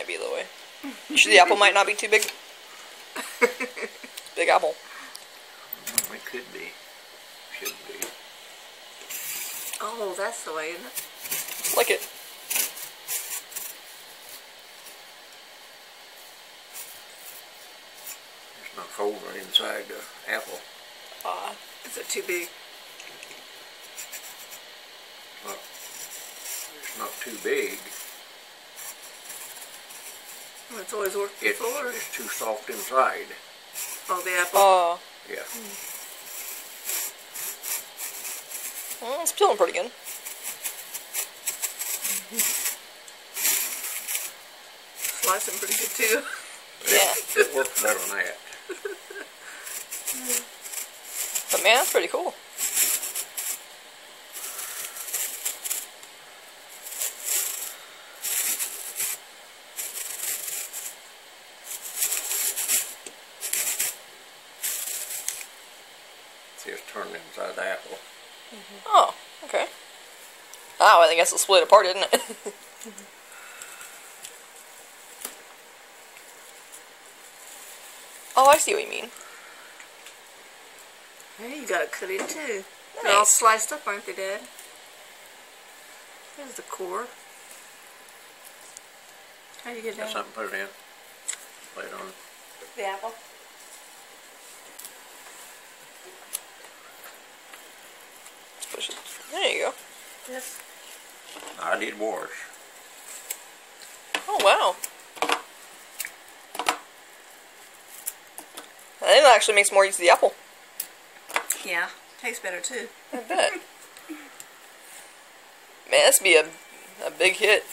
might be the way. You sure the apple might not be too big? Big apple. It could be. Should be. Oh, that's the way, isn't it? Like it. There's no folder inside the apple. Is it too big? It's not too big. Well, it's always worked before. It's too soft inside. Oh, the apple. Oh. Yeah. Well, it's peeling pretty good. Slicing pretty good too. Yeah. It works better than that. But man, that's pretty cool. See, it's turned inside the apple. Oh, okay. Oh, I guess it'll split apart, isn't it? Oh, I see what you mean. Hey, you got it cut in too. They're all sliced up, aren't they, Dad? There's the core. How do you get it Got down? something to put it in. Lay it on. The apple. Push it. There you go. Yes. I did worse. Oh, wow. I think it actually makes more use of the apple. Yeah, tastes better too. I bet. Man, this would be a big hit.